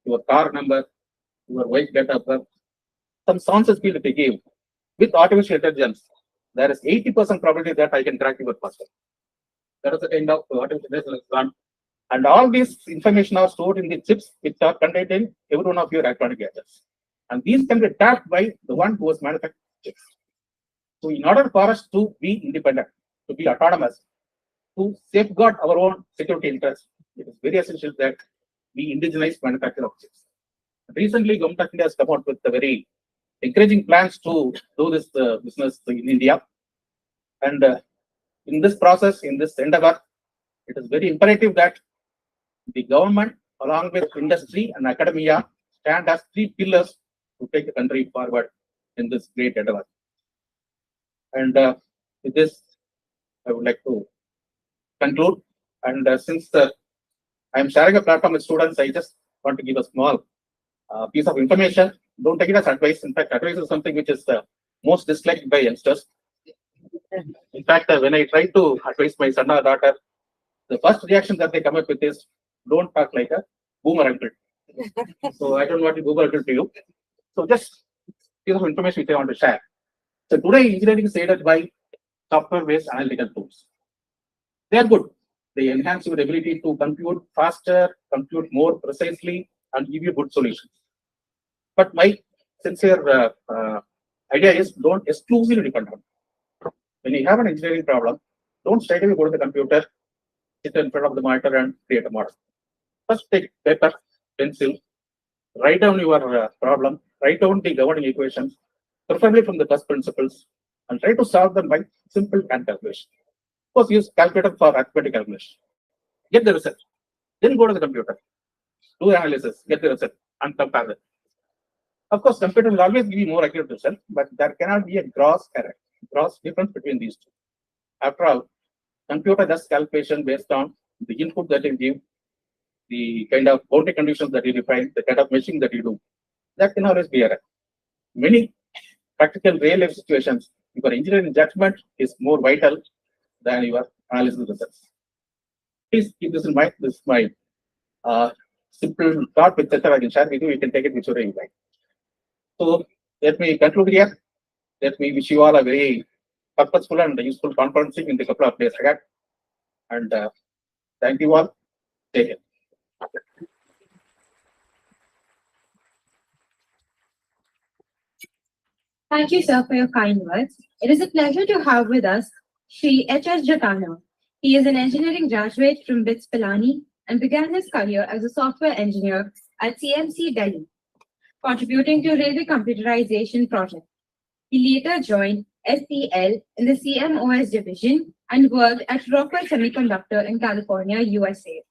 your car number, your wife date of birth, some sources field they give with artificial intelligence. There is 80% probability that I can crack your password. That is the kind of artificial intelligence done. And all these information are stored in the chips which are contained in every one of your electronic gadgets. And these can be tapped by the one who has manufactured chips. So in order for us to be independent, to be autonomous, to safeguard our own security interests, it is very essential that we indigenize manufacture of chips. Recently, Government of India has come out with a very encouraging plans to do this business in India. And in this process, in this endeavor, it is very imperative that the government, along with industry and academia, stand as three pillars to take the country forward in this great endeavor. And with this, I would like to conclude. And since I am sharing a platform with students, I just want to give a small piece of information. Don't take it as advice. In fact, advice is something which is most disliked by youngsters. In fact, when I try to advise my son or daughter, the first reaction that they come up with is, don't talk like a boomer uncle. So I don't want to boomer uncle to you. So just piece of information which I want to share. So today, engineering is aided by software-based analytical tools. They are good. They enhance your ability to compute faster, compute more precisely, and give you good solutions. But my sincere idea is don't exclusively depend on it. When you have an engineering problem, don't straight away go to the computer, sit in front of the monitor and create a model. First take paper, pencil, write down your problem, write down the governing equations, preferably from the first principles, and try to solve them by simple hand calculation. Of course, use calculator for arithmetic calculation. Get the result. Then go to the computer, do analysis, get the result, and compare it. Of course, computer will always give you more accurate result, but there cannot be a gross error, gross difference between these two. After all, computer does calculation based on the input that you give, the kind of boundary conditions that you define, the kind of machine that you do. That can always be error. Many practical real life situations, your engineering judgment is more vital than your analysis results. Please keep this in mind. This is my simple thought which I can share with you. You can take it whichever you like. So let me conclude here. Let me wish you all a very purposeful and useful conferencing in the couple of days ahead. And thank you all. Take care. Thank you, sir, for your kind words. It is a pleasure to have with us Shri H.S. Jatana. He is an engineering graduate from BITS Pilani and began his career as a software engineer at CMC Delhi, contributing to railway computerization project. He later joined SCL in the CMOS division and worked at Rockwell Semiconductor in California, USA.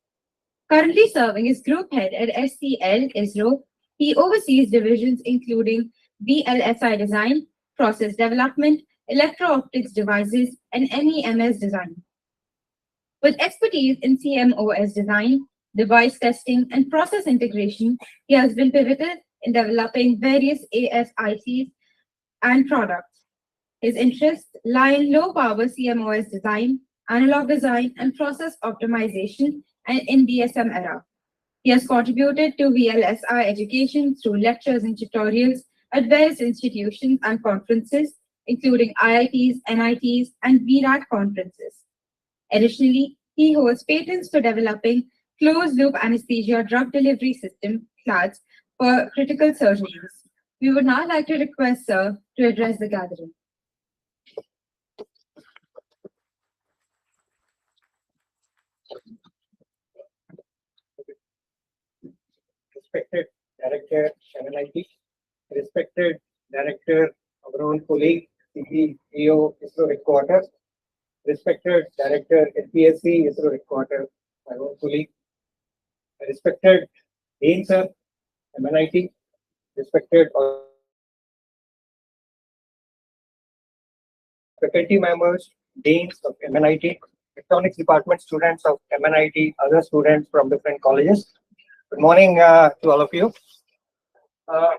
Currently serving as group head at SCL ISRO, he oversees divisions including VLSI design, process development, electro-optics devices, and MEMS design. With expertise in CMOS design, device testing, and process integration, he has been pivotal in developing various ASICs and products. His interests lie in low-power CMOS design, analog design, and process optimization, and in DSM era. He has contributed to VLSI education through lectures and tutorials at various institutions and conferences, including IITs, NITs, and VRAT conferences. Additionally, he holds patents for developing closed-loop anesthesia drug delivery system (CLADS) for critical surgeries. We would now like to request Sir to address the gathering. Respected Director, MNIT, respected Director, our own colleague, CPEO, ISRO Headquarters, respected Director, SPSC, ISRO Headquarters, my own colleague, respected Dean Sir, MNIT, respected faculty members, deans of MNIT, electronics department students of MNIT, other students from different colleges. Good morning to all of you.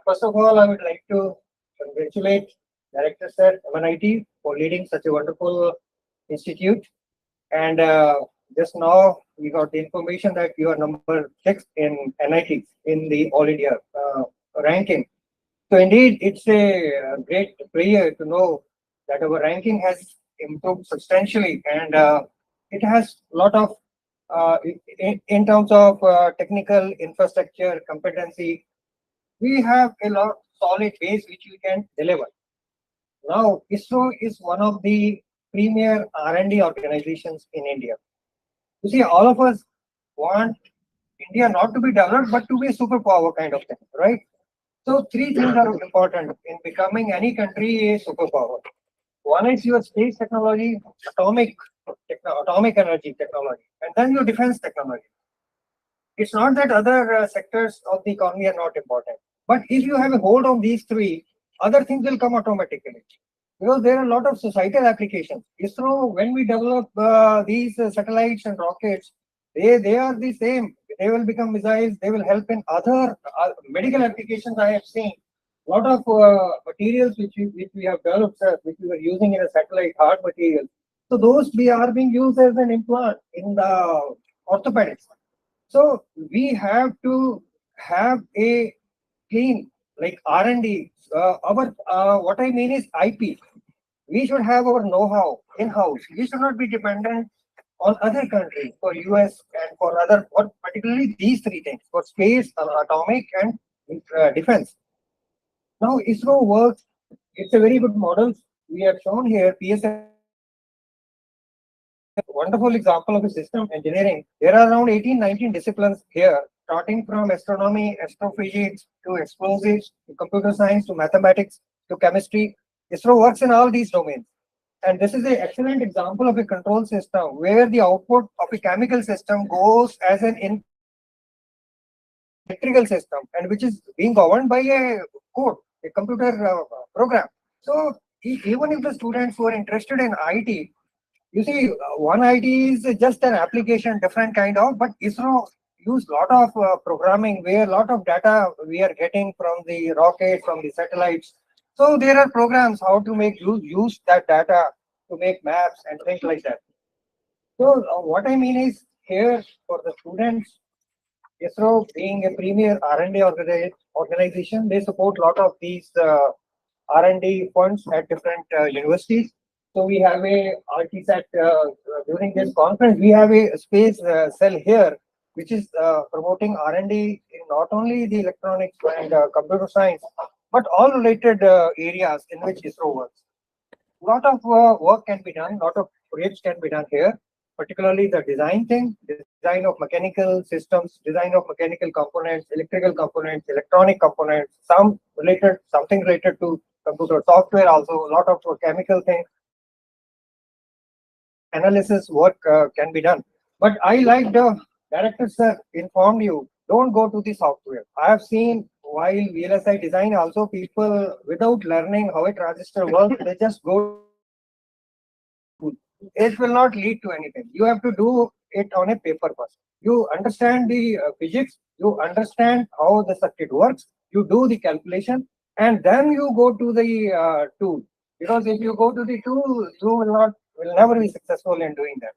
First of all, I would like to congratulate Director Sir, MNIT, for leading such a wonderful institute. And just now we got the information that you are number 6 in NIT in the All India ranking. So indeed, it's a great pleasure to know that our ranking has improved substantially, and it has a lot of in terms of technical infrastructure competency. We have a lot solid base which we can deliver. Now, ISRO is one of the premier R&D organizations in India. You see, all of us want India not to be developed, but to be a superpower kind of thing, right? So three things are important in becoming any country a superpower. One is your space technology, atomic energy technology, and then your defense technology. It's not that other sectors of the economy are not important, but if you have a hold on these three, other things will come automatically. Because there are a lot of societal applications. ISRO, when we develop these satellites and rockets, they are the same. They will become missiles. They will help in other medical applications. I have seen a lot of materials which we have developed, which we were using in a satellite, hard material. So those are being used as an implant in the orthopedics. So we have to have a clean like R&D. Our what I mean is IP. We should have our know-how in-house. We should not be dependent on other countries for US and for other, or particularly these three things for space, atomic, and defense. Now ISRO works. It's a very good model. We have shown here PSS. Wonderful example of a system engineering. There are around 18, 19 disciplines here, starting from astronomy, astrophysics, to explosives, to computer science, to mathematics, to chemistry. ISRO works in all these domains. And this is an excellent example of a control system where the output of a chemical system goes as an electrical system and which is being governed by a code, a computer program. So even if the students who are interested in IT, you see, one IT is just an application, different kind of, but ISRO use lot of programming where a lot of data we are getting from the rocket, from the satellites. So there are programs how to make use that data to make maps and things like that. So what I mean is here for the students, ISRO being a premier R&D organization, they support a lot of these R&D funds at different universities. So we have a RTSAT during this conference. We have a space cell here, which is promoting R&D in not only the electronics and computer science, but all related areas in which ISRO works. A lot of work can be done. A lot of projects can be done here, particularly the design thing, design of mechanical systems, design of mechanical components, electrical components, electronic components, something related to computer software, also a lot of chemical things. Analysis work can be done. But I like the director sir informed you, don't go to the software. I have seen while VLSI design also people without learning how a transistor works, they just go. It will not lead to anything. You have to do it on a paper first. You understand the physics, you understand how the circuit works, you do the calculation, and then you go to the tool. Because if you go to the tool, you will never be successful in doing that.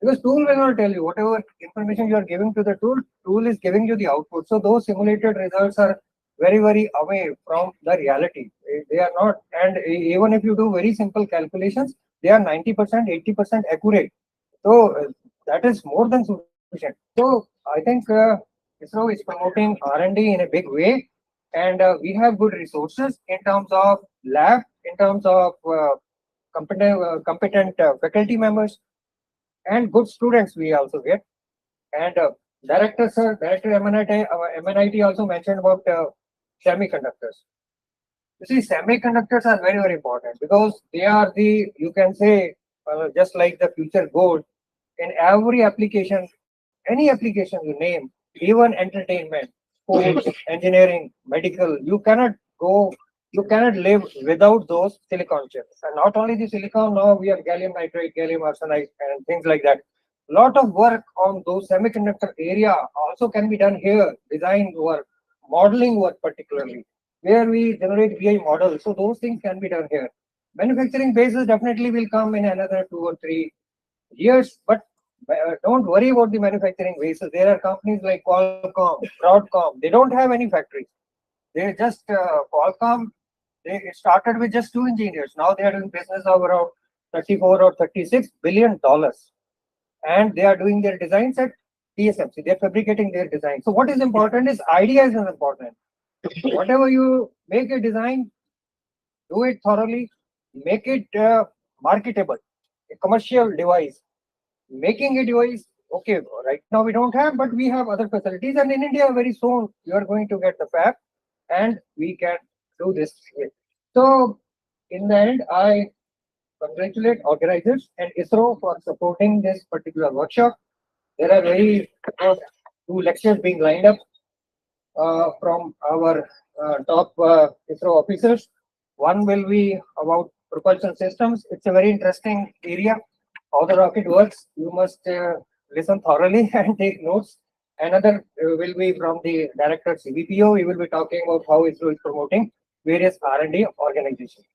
Because tool will not tell you whatever information you are giving to the tool is giving you the output. So those simulated results are very away from the reality. They are not, and even if you do very simple calculations, they are 90%, 80% accurate. So that is more than sufficient. So I think ISRO is promoting R&D in a big way, and we have good resources in terms of lab, in terms of competent faculty members, and good students we also get. And Director MNIT also mentioned about semiconductors. You see, semiconductors are very important because they are the, you can say, just like the future gold in every application, any application you name, even entertainment, sports, engineering, medical, you cannot live without those silicon chips. And not only the silicon, now we have gallium nitride, gallium arsenide, and things like that. Lot of work on those semiconductor area also can be done here, design work, modeling work particularly, where we generate VI models. So those things can be done here. Manufacturing bases definitely will come in another 2 or 3 years, but don't worry about the manufacturing bases. There are companies like Qualcomm, Broadcom. They don't have any factories. They just Qualcomm. It started with just 2 engineers. Now they are doing business of around 34 or 36 billion dollars, and they are doing their designs at TSMC. They are fabricating their design. So what is important is ideas is important. Whatever you make a design, do it thoroughly, make it marketable, a commercial device. Making a device, okay, right now we don't have, but we have other facilities, and in India very soon you are going to get the fab, and we can do this. So in the end, I congratulate organizers and ISRO for supporting this particular workshop. There are very two lectures being lined up from our top ISRO officers. One will be about propulsion systems. It's a very interesting area. How the rocket works, you must listen thoroughly and take notes. Another will be from the director CBPO. We will be talking about how ISRO is promoting various R&D organizations.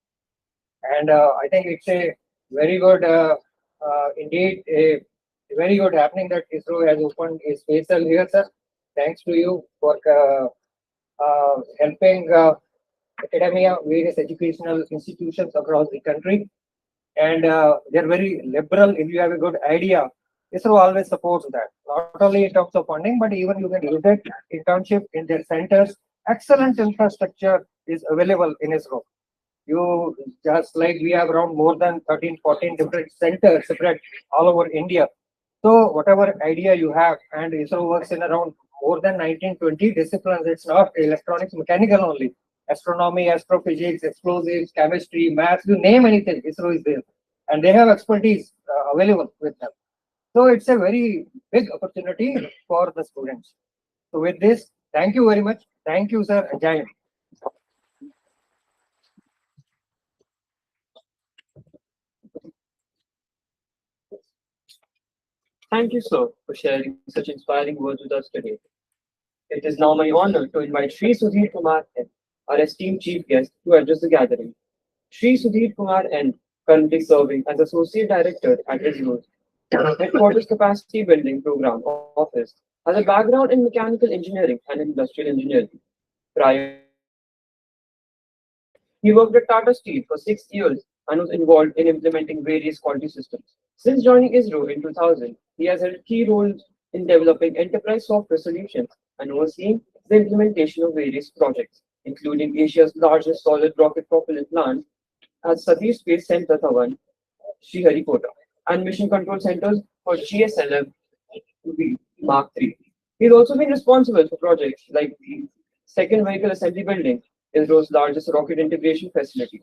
And I think it's a very good, indeed, a very good happening that ISRO has opened a space cell here, sir. Thanks to you for helping academia, various educational institutions across the country. And they're very liberal. If you have a good idea, ISRO always supports that, not only in terms of funding, but even you can use it internship in their centers. Excellent infrastructure is available in ISRO. You just like we have around more than 13, 14 different centers spread all over India. So whatever idea you have, and ISRO works in around more than 19-20 disciplines. It's not electronics, mechanical only. Astronomy, astrophysics, explosives, chemistry, maths, you name anything, ISRO is there. And they have expertise available with them. So it's a very big opportunity for the students. So with this, thank you very much. Thank you, sir. Jai Hind. Thank you, sir, for sharing such inspiring words with us today. It is now my honor to invite Sri Sudhir Kumar N, our esteemed chief guest, to address the gathering. Sri Sudhir Kumar N, currently serving as Associate Director at ISRO's Headquarters Capacity Building Program Office, has a background in mechanical engineering and industrial engineering. Prior to he worked at Tata Steel for 6 years and was involved in implementing various quality systems. Since joining ISRO in 2000, he has held key roles in developing enterprise software solutions and overseeing the implementation of various projects, including Asia's largest solid rocket propellant plant at Satish Space Center Dhawan, Sriharikota, and mission control centers for GSLV Mark III. He's also been responsible for projects like the second vehicle assembly building, ISRO's largest rocket integration facility.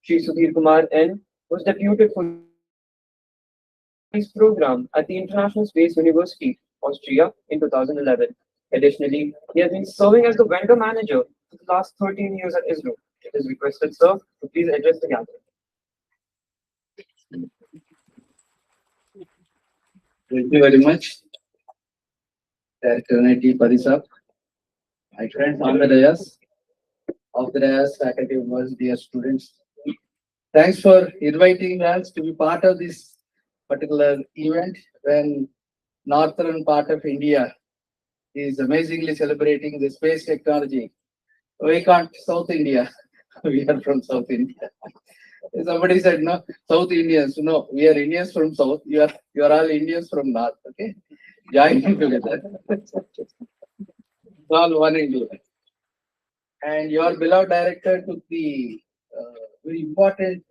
Sri Sudhir Kumar N was deputed for his program at the International Space University, Austria in 2011. Additionally, he has been serving as the vendor manager for the last 13 years at ISRO. It is requested, sir, to please address the gathering. Thank you very much, Receny Parisab. My friends on the dais, of the dais, faculty members, dear students. Thanks for inviting us to be part of this particular event when northern part of India is amazingly celebrating the space technology. We can't South India. We are from South India. Somebody said no, South Indians. No, we are Indians from South. You are all Indians from North. Okay, join together. All one India. And your beloved director took the very important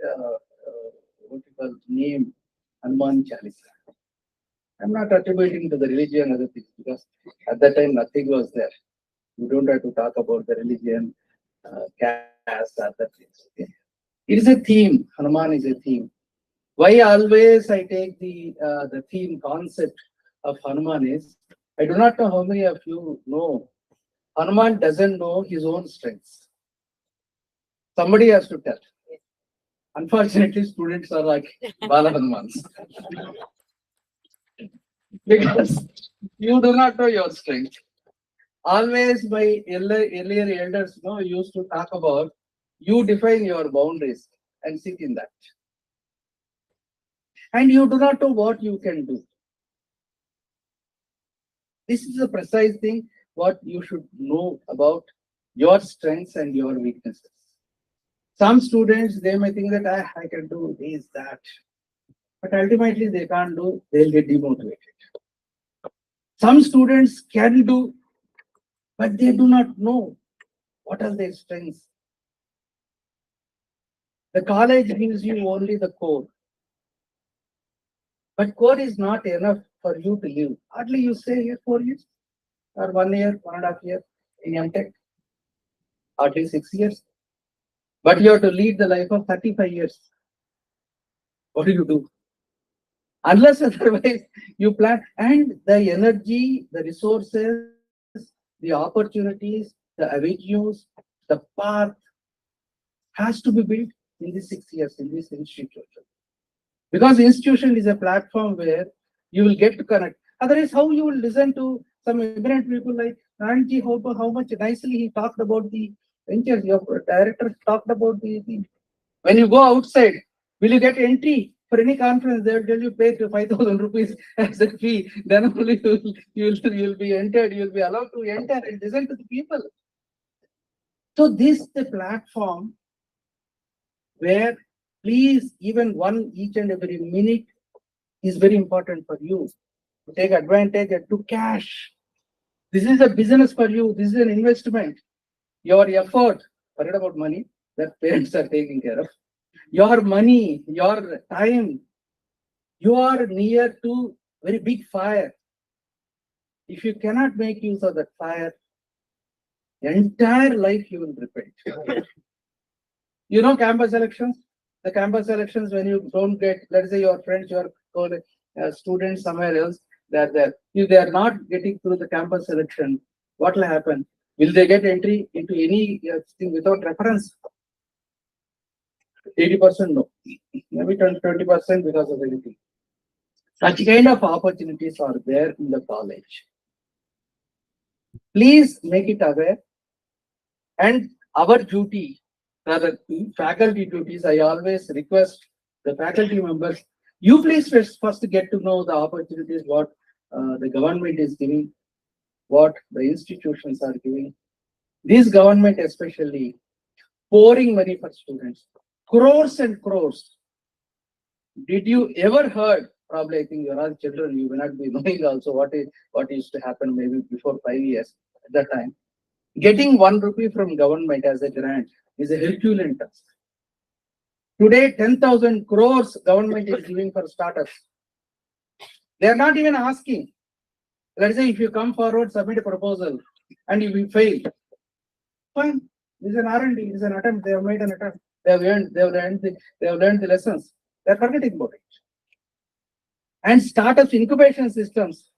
what you call name Hanuman Chalisa. I'm not attributing to the religion and other things because at that time nothing was there. You don't have to talk about the religion, caste, other things. Okay? It is a theme. Hanuman is a theme. Why always I take the theme concept of Hanuman is I do not know how many of you know Hanuman doesn't know his own strengths. Somebody has to tell. Unfortunately, students are like Bala Hanumans. Because you do not know your strength. Always my earlier elders used to talk about you define your boundaries and sit in that. And you do not know what you can do. This is the precise thing what you should know about your strengths and your weaknesses. Some students, they may think that I can do this, that, but ultimately they can't do, they'll get demotivated. Some students can do, but they do not know what are their strengths. The college gives you only the core, but core is not enough for you to live. Hardly you stay here 4 years or 1 year, 1.5 years in MTech, hardly 6 years. But you have to lead the life of 35 years. What do you do? Unless otherwise you plan, and the energy, the resources, the opportunities, the avenues, the path has to be built in these 6 years in this institution. Because institution is a platform where you will get to connect. Otherwise, how you will listen to some eminent people like Nanji, how much nicely he talked about the ventures. Your director talked about the when you go outside, will you get entry for any conference? They will tell you pay to 5,000 rupees as a fee. Then only you'll be entered. You'll be allowed to enter and listen to the people. So this is the platform where please even one each and every minute is very important for you to take advantage and to cash. This is a business for you. This is an investment. Your effort, forget about money that parents are taking care of. Your money, your time, you are near to very big fire. If you cannot make use of that fire, entire life you will repent. You know campus elections? The campus elections, when you don't get, let's say your friends, your students somewhere else, they're there. If they are not getting through the campus selection, what will happen? Will they get entry into any thing without reference? 80% no. Maybe 20% because of anything. Such kind of opportunities are there in the college. Please make it aware. And our duty, rather faculty duties, I always request the faculty members, you please first get to know the opportunities, what the government is giving, what the institutions are giving. This government especially pouring money for students, crores and crores. Did you ever heard? Probably I think you're all children, you may not be knowing also what used to happen maybe before 5 years at that time. Getting 1 rupee from government as a grant is a Herculean task. Today, 10,000 crores government is giving for startups. They are not even asking. Let's say if you come forward, submit a proposal, and if you fail, fine. This is an R&D, this is an attempt. They have made an attempt. They have learned the lessons. They are forgetting about it. And startups incubation systems,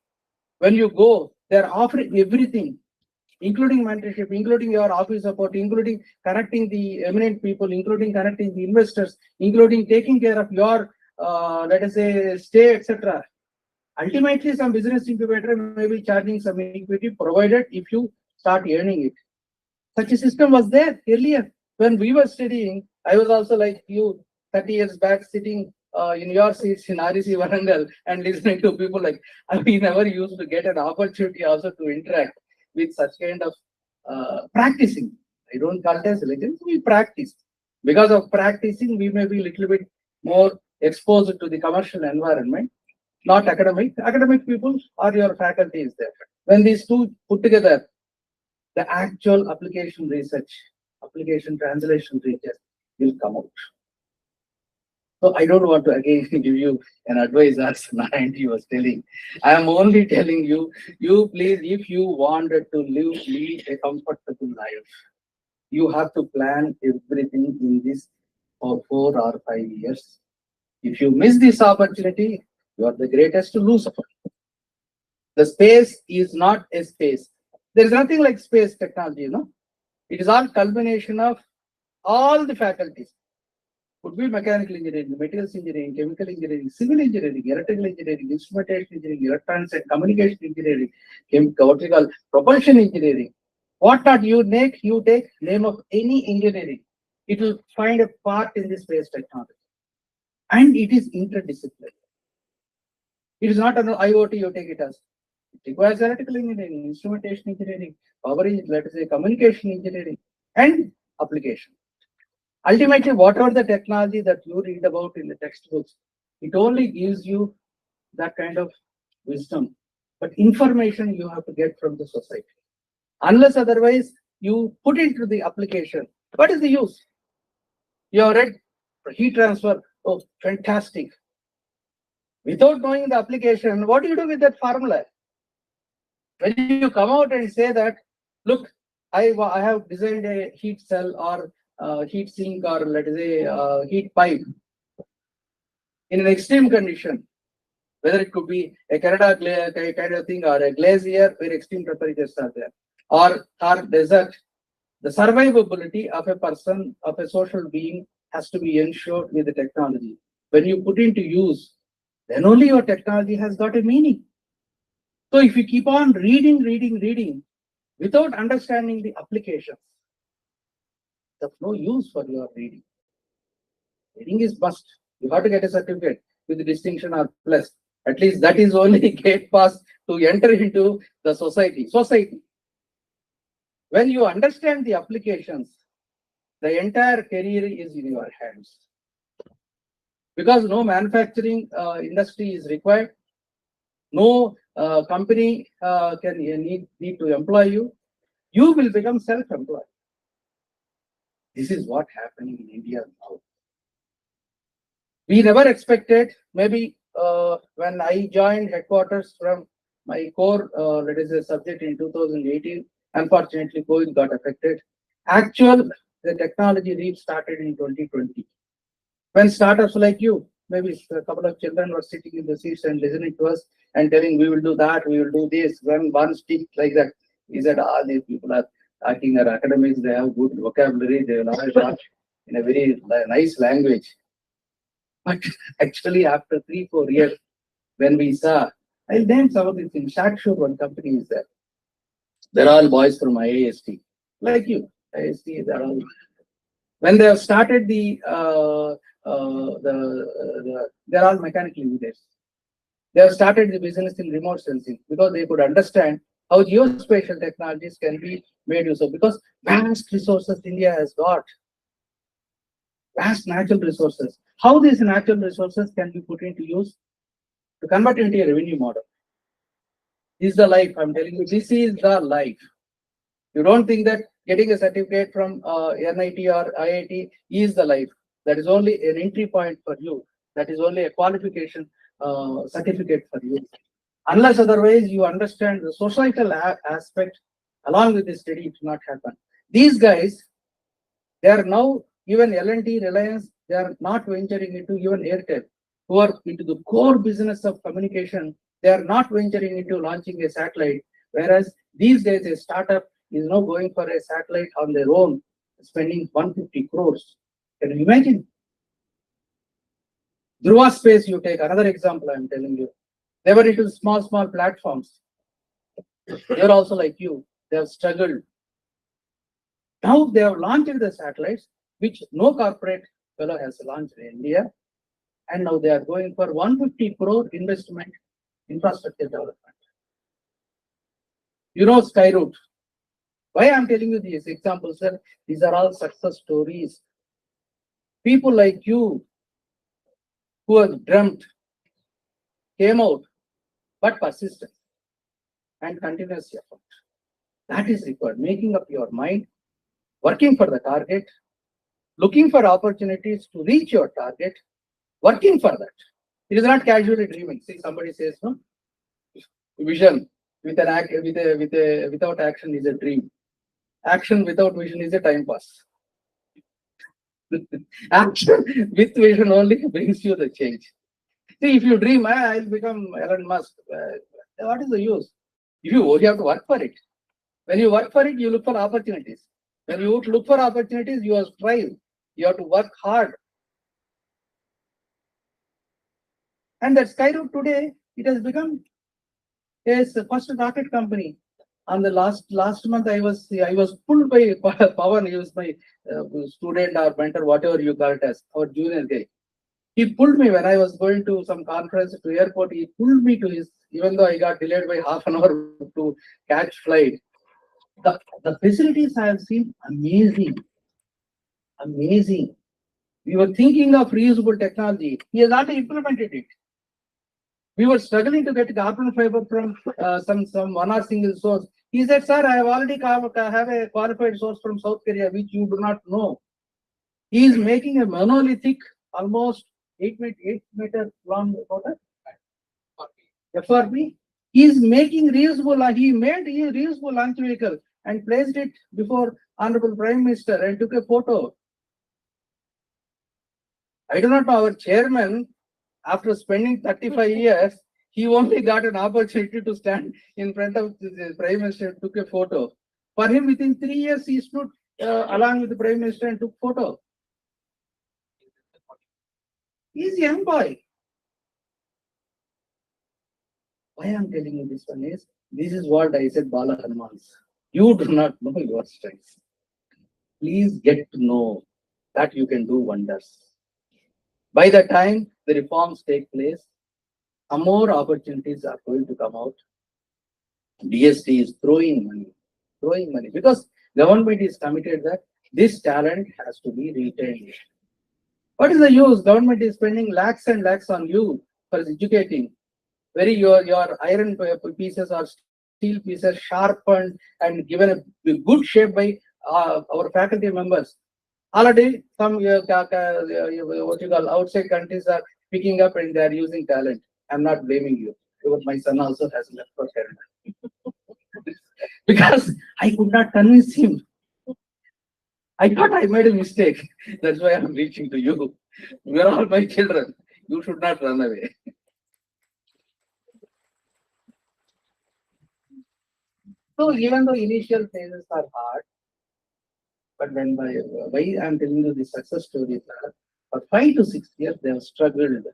when you go, they are offering everything, including mentorship, including your office support, including connecting the eminent people, including connecting the investors, including taking care of your, let us say, stay, etc. Ultimately, some business incubator may be charging some equity, provided if you start earning it. Such a system was there earlier. When we were studying, I was also like you, 30 years back, sitting in your seats in REC Varangal and listening to people like, we never used to get an opportunity also to interact with such kind of practicing. I don't call it as religion, we practice. Because of practicing, we may be a little bit more exposed to the commercial environment, not academic. Academic people or your faculty is there. When these two put together, the actual application research, application translation research will come out. So I don't want to again give you an advice as Narayanji was telling. I am only telling you, you please, if you wanted to lead a comfortable life, you have to plan everything in this for 4 or 5 years. If you miss this opportunity, you are the greatest loser. The space is not a space. There is nothing like space technology, It is all culmination of all the faculties. Could be mechanical engineering, materials engineering, chemical engineering, civil engineering, electrical engineering, instrumentation engineering, electronics and communication engineering, what propulsion engineering. What not you take name of any engineering. It will find a part in the space technology. And it is interdisciplinary. It is not an IoT, you take it as. requires electrical engineering, instrumentation engineering, let us say communication engineering, and application. Ultimately, whatever the technology that you read about in the textbooks, it only gives you that kind of wisdom. But information you have to get from the society. Unless otherwise you put into the application, what is the use? You have read heat transfer, oh, fantastic. Without knowing the application, what do you do with that formula? When you come out and say that, look, I have designed a heat cell or heat sink or let us say heat pipe in an extreme condition, whether it could be a Canada kind of thing or a glacier where extreme temperatures are there, or desert, the survivability of a person, of a social being has to be ensured with the technology. When you put into use, then only your technology has got a meaning. So if you keep on reading without understanding the applications, there's no use for your reading. Reading is must. You have to get a certificate with the distinction or plus. At least that is only gate pass to enter into the society. When you understand the applications, the entire career is in your hands. Because no manufacturing industry is required, no company can need to employ you. You will become self-employed. This is what happening in India now. We never expected, maybe when I joined headquarters from my core, let us say, subject in 2018, unfortunately, COVID got affected. The technology reach started in 2020. When startups like you, maybe a couple of children were sitting in the seats and listening to us and telling, we will do that, we will do this. When one speaks like that, he said, these people are talking, are academics, they have good vocabulary, they will always talk in a very nice language. But actually, after 3-4 years, when we saw, I'll name some of these things. Shakshure, one company is there. They're all boys from IIST, like you. IIST, they're all. When they have started they're all mechanical engineers. They have started the business in remote sensing because they could understand how geospatial technologies can be made use of. Because vast resources India has got, vast natural resources. How these natural resources can be put into use to convert into a revenue model. This is the life, I'm telling you, this is the life. You don't think that getting a certificate from NIT or IIT is the life. That is only an entry point for you. That is only a qualification certificate for you. Unless otherwise you understand the societal aspect along with the study, it will not happen. These guys, they are now, even L&T, Reliance, they are not venturing into even Airtel, who are into the core business of communication. They are not venturing into launching a satellite, whereas these days a startup is now going for a satellite on their own, spending 150 crores. Can you imagine? Dhruva Space, you take another example, I'm telling you. They were into small platforms. They are also like you. They have struggled. Now they have launched the satellites, which no corporate fellow has launched in India. And now they are going for 150 crore investment infrastructure development. You know Skyroot. Why I'm telling you these examples, sir? These are all success stories. People like you who have dreamt, came out, but persistent and continuous effort. That is required. Making up your mind, working for the target, looking for opportunities to reach your target, working for that. It is not casually dreaming. See, somebody says, no, vision without action is a dream. Action without vision is a time pass. Action with vision only brings you the change. See, if you dream, I'll become Elon Musk. What is the use? You have to work for it. When you work for it, you look for opportunities. When you look for opportunities, you have to strive. You have to work hard. And that Skyroot today, it has become a first rocket company. On the last month, I was pulled by Pawan. He was my student or mentor, whatever you call it as, our junior guy. He pulled me when I was going to some conference to airport. He pulled me to even though I got delayed by half an hour to catch flight. The facilities I have seen amazing, amazing. We were thinking of reusable technology. He has already implemented it. We were struggling to get carbon fiber from some one or single source. He said, "Sir, I have already have a qualified source from South Korea, which you do not know." He is making a monolithic, almost 8 meter long FRP. He is making reusable. He made a reusable launch vehicle and placed it before Honorable Prime Minister and took a photo. I do not know our chairman, after spending 35 years, he only got an opportunity to stand in front of the Prime Minister and took a photo. For him, within 3 years, he stood along with the Prime Minister and took photo. He is a young boy. Why I'm telling you this one is, this is what I said, Bala Hanumans. You do not know your strengths. Please get to know that you can do wonders. By the time the reforms take place, some more opportunities are going to come out. DST is throwing money because government is committed that this talent has to be retained. What is the use? Government is spending lakhs and lakhs on you for educating. Your iron pieces or steel pieces sharpened and given a good shape by our faculty members. Already some what you call outside countries are picking up and they are using talent. I'm not blaming you. Because my son also has left for Canada. Because I could not convince him. I thought I made a mistake. That's why I'm reaching to you. You're all my children. You should not run away. So even though initial phases are hard, but when why I'm telling you the success stories are, for 5 to 6 years they have struggled.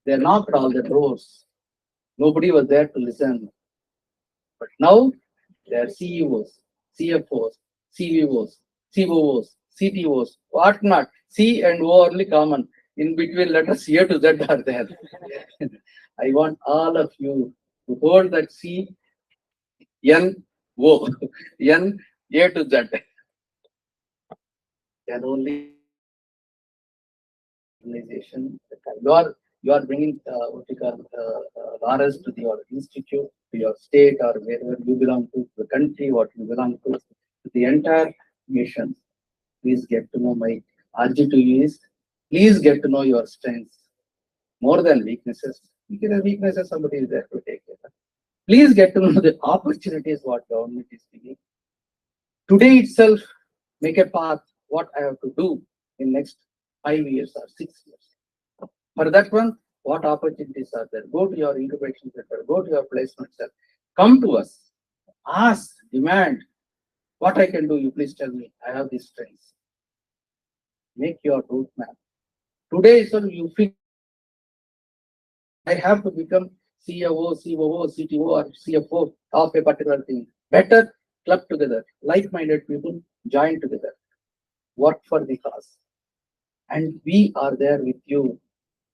They knocked all the doors. Nobody was there to listen. But now they are CEOs, CFOs, CVOs, COOs, CTOs, what not. C and O only common. In between letters A to Z are there. I want all of you to hold that C, N, O, N, A to Z. Can only organization. You are bringing what you call laurels to your institute, to your state, or wherever you belong to, the country, what you belong to the entire nation. Please get to know my urge to you is, please get to know your strengths more than weaknesses. Because the weaknesses somebody is there to take care of. Please get to know the opportunities what government is giving. Today itself, make a path what I have to do in next 5 years or 6 years. For that one, what opportunities are there? Go to your incubation center, go to your placement center, come to us, ask, demand, what I can do, you please tell me. I have these strengths. Make your route map. Today, sir, you feel I have to become COO, COO, CTO, or CFO of a particular thing. Better club together, like-minded people join together, work for the cause. And we are there with you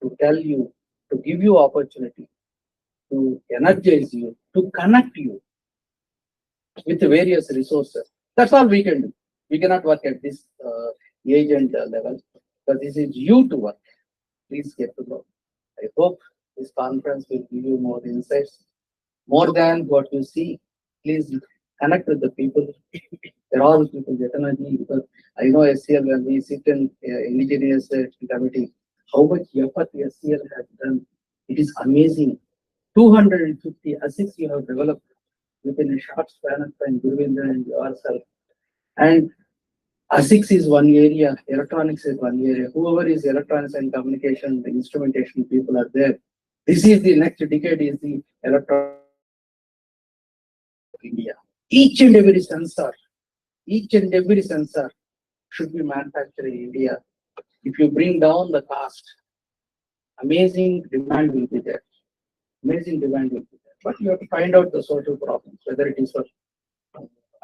to tell you, to give you opportunity, to energize you, to connect you with various resources. That's all we can do. We cannot work at this agent level, but this is you to work. Please get to know. I hope this conference will give you more insights, more than what you see. Please connect with the people. They're all people get energy because I know SCL when we sit in indigenous committee, how much effort SCL has done. It is amazing. 250 ASICs you have developed within a short span of time, Gurvinder and yourself. And ASICs is one area, electronics is one area. Whoever is electronics and communication, the instrumentation people are there. This is the next decade is the electronics of India. Each and every sensor should be manufactured in India. If you bring down the cost, amazing demand will be there. Amazing demand will be there. But you have to find out the social problems, whether it is for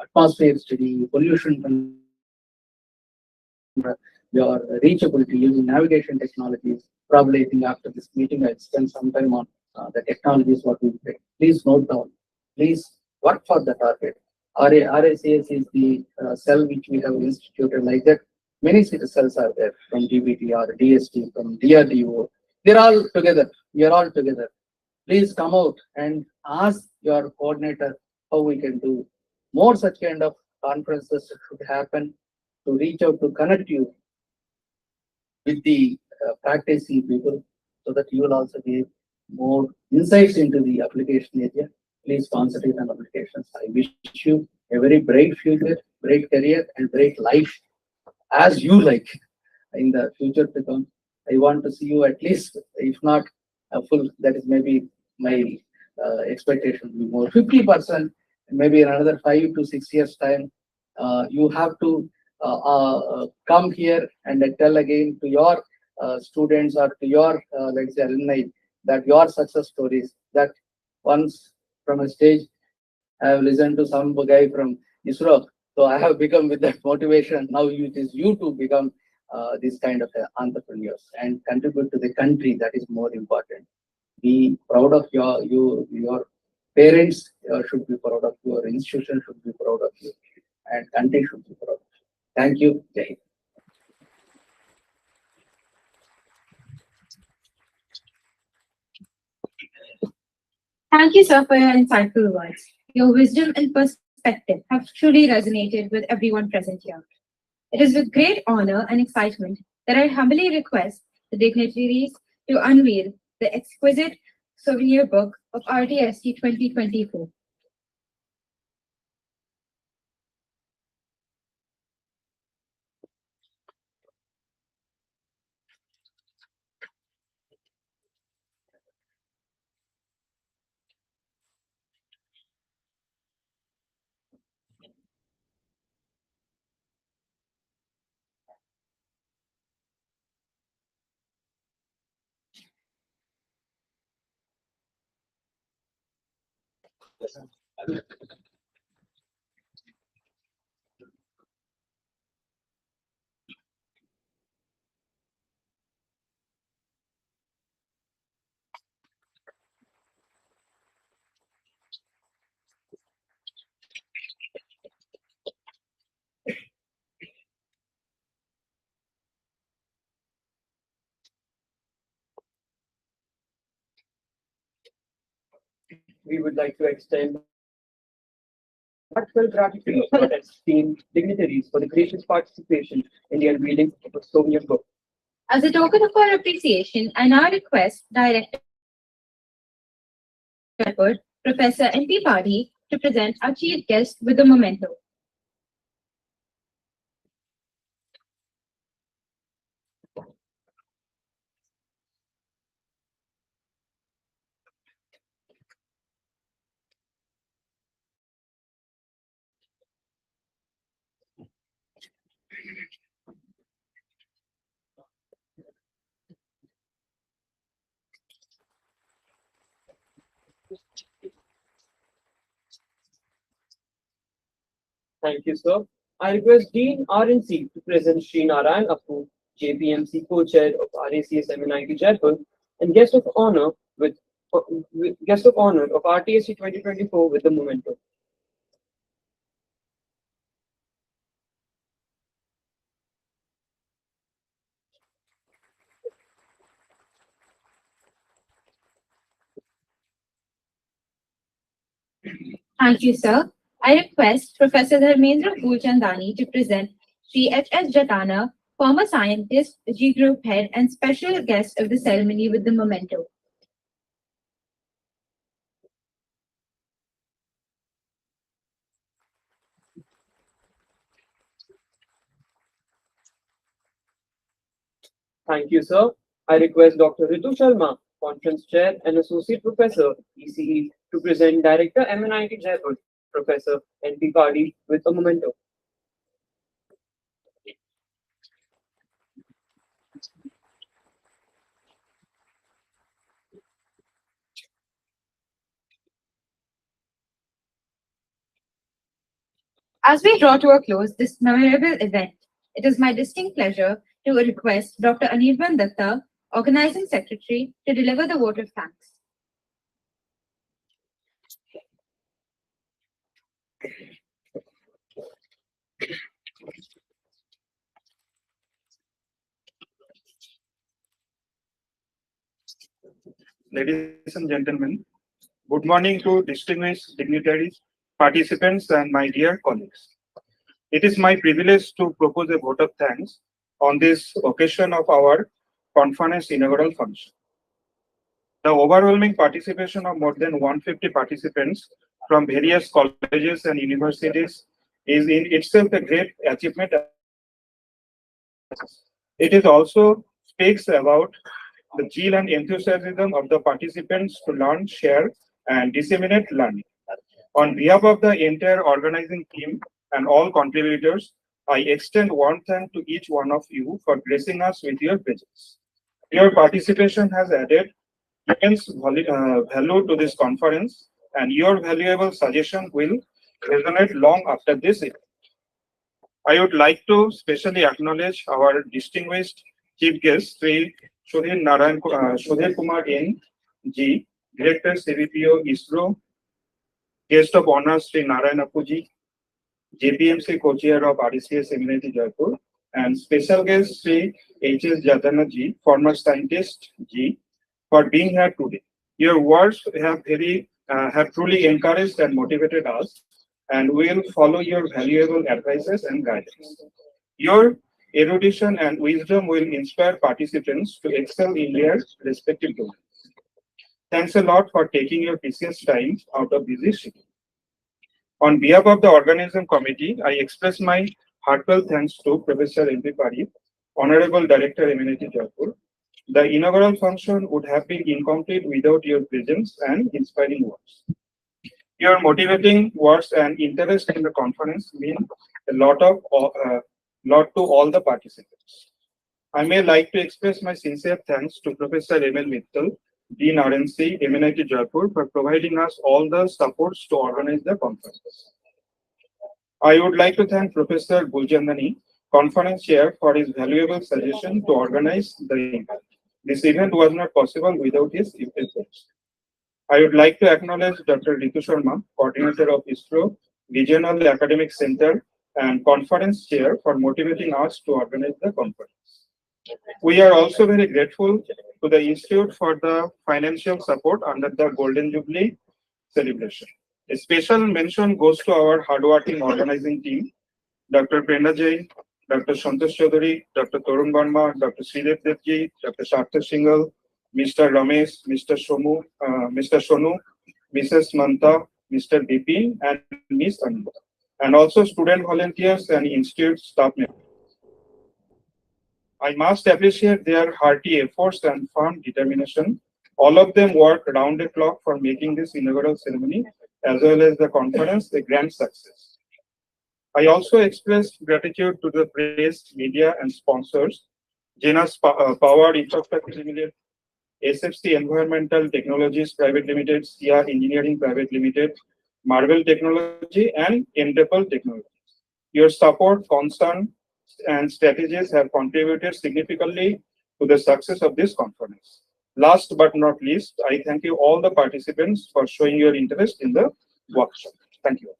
atmosphere study, pollution, your reachability using navigation technologies. Probably I think after this meeting I'll spend some time on The technology is what we bring. Please note down. Please work for the target. RACS is the cell which we have instituted like that. Many cells are there from DBT or DST, from DRDO. They're all together. We are all together. Please come out and ask your coordinator how we can do more such kind of conferences should happen to reach out to connect you with the practicing people so that you will also give more insights into the application area. Please concentrate on applications. I wish you a very bright future, great career, and great life as you like in the future to come. I want to see you at least, if not a full, that is maybe my expectation will be more 50%, maybe in another 5 to 6 years' time. You have to come here and tell again to your students or to your, let's say, alumni that your success stories. That once from a stage, I have listened to some guy from ISRO, so I have become with that motivation. Now it is you to become this kind of entrepreneurs and contribute to the country. That is more important. Be proud of your parents should be proud of you, your institution should be proud of you, and country should be proud of you. Thank you. Jai Hind. Thank you, sir, for your insightful words. Your wisdom and perspective have truly resonated with everyone present here. It is with great honor and excitement that I humbly request the dignitaries to unveil the exquisite souvenir book of RTST 2024. We would like to extend heartfelt gratitude to our esteemed dignitaries for the gracious participation in the unveiling of a souvenir book. As a token of our appreciation, I now request Director Professor N.P. Padhi to present our chief guest with the memento. Thank you, sir. I request Dean RNC to present Sri Narayan Appu, JPMC co-chair of RACS MNIT Jaipur, and guest of honor of RTSC 2024 with the memento. Thank you, sir. I request Professor Dharmendra Gulchandani to present Sri H.S. Jatana, former scientist, G Group head, and special guest of the ceremony with the memento. Thank you, sir. I request Dr. Ritu Sharma, Conference Chair and Associate Professor, ECE, to present Director MNIT Jaipur, Professor N.P. Padhi, with a memento. As we draw to a close this memorable event, it is my distinct pleasure to request Dr. Anirban Datta, Organizing Secretary, to deliver the vote of thanks. ladies and gentlemen, good morning to distinguished dignitaries, participants, and my dear colleagues. It is my privilege to propose a vote of thanks on this occasion of our conference inaugural function. The overwhelming participation of more than 150 participants from various colleges and universities is in itself a great achievement. It is also speaks about the zeal and enthusiasm of the participants to learn, share, and disseminate learning. On behalf of the entire organizing team and all contributors, I extend warm thanks to each one of you for gracing us with your presence. Your participation has added immense value to this conference, and your valuable suggestion will resonate long after this event. I would like to specially acknowledge our distinguished chief guest, Sri Sudhir Kumar N. G, Director CVPO ISRO, guest of honor Sri Narayana Puji, JPMC co-chair of RECS Eminenti Jaipur, and special guest Sri H.S. Jadana Ji, former scientist G, for being here today. Your words have truly encouraged and motivated us, and will follow your valuable advices and guidance. Your erudition and wisdom will inspire participants to excel in their respective domains. Thanks a lot for taking your precious time out of busy schedule. On behalf of the organizing committee, I express my heartfelt thanks to Professor M.P. Parikh, Honorable Director Eminenti Jaipur. The inaugural function would have been incomplete without your presence and inspiring words. Your motivating words and interest in the conference mean a lot to all the participants. I may like to express my sincere thanks to Professor M.L. Mittal, Dean RNC, Eminenti Jaipur, for providing us all the supports to organize the conference. I would like to thank Professor Guljandani, conference chair, for his valuable suggestion to organize the event. This event was not possible without his efforts. I would like to acknowledge Dr. Ritu Sharma, coordinator of ISRO Regional Academic Center and conference chair, for motivating us to organize the conference. We are also very grateful to the Institute for the financial support under the Golden Jubilee celebration. A special mention goes to our hardworking organizing team, Dr. Prerna Jain, Dr. Santosh Chaudhary, Dr. Torun Verma, Dr. Sridev Devji, Dr. Sarthak Singhal, Mr. Ramesh, Mr. Sonu, Mrs. Manta, Mr. Bipin, and Ms. Anita, and also student volunteers and institute staff members. I must appreciate their hearty efforts and firm determination. All of them work round the clock for making this inaugural ceremony, as well as the conference, a grand success. I also express gratitude to the press, media, and sponsors, Jenas Power Infrastructure Limited, SFC Environmental Technologies Private Limited, CR Engineering Private Limited, Marvel Technology, and Entapel Technologies. Your support, concern, and strategies have contributed significantly to the success of this conference. Last but not least, I thank you all the participants for showing your interest in the workshop. Thank you.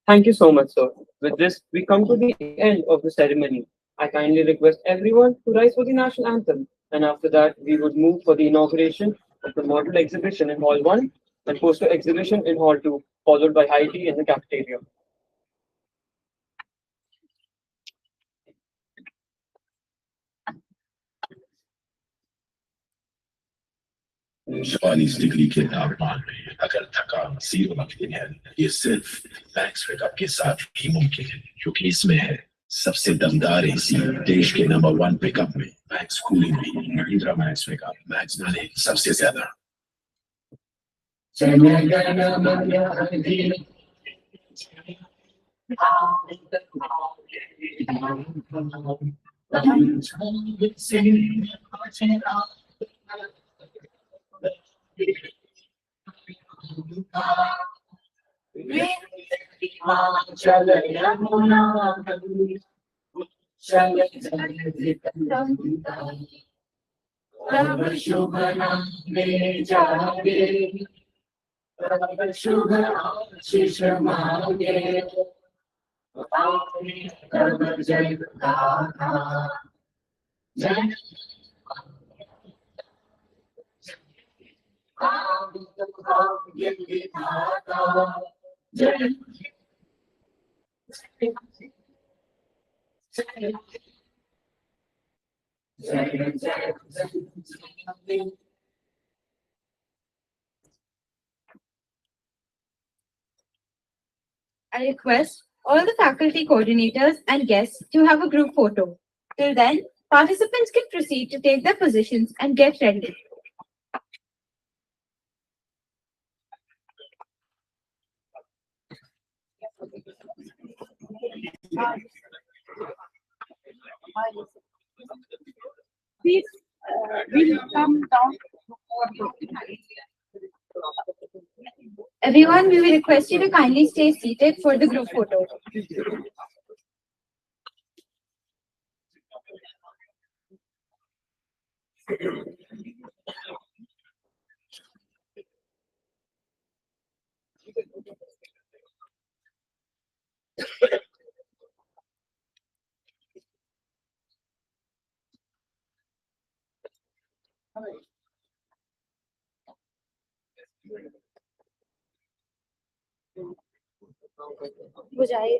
Thank you so much, sir. With this, we come to the end of the ceremony. I kindly request everyone to rise for the national anthem, and after that, we would move for the inauguration of the model exhibition in Hall 1 and poster exhibition in Hall 2, followed by high tea in the cafeteria. जापानी degree के तापमान में अगर थकान zero मुमकिन है, ये सिर्फ मैक्स वेकअप के साथ ही मुमकिन है, क्योंकि इसमें है सबसे दमदार एसी देश के नंबर 1 पिकअप में मैक्स कूलिंग भी महिंद्रा मैक्स वेकअप मैक्स माने सबसे ज्यादा। I request all the faculty coordinators and guests to have a group photo. Till then, participants can proceed to take their positions and get ready. Please, will come down. Everyone, we will request you to kindly stay seated for the group photo. बुझाइए।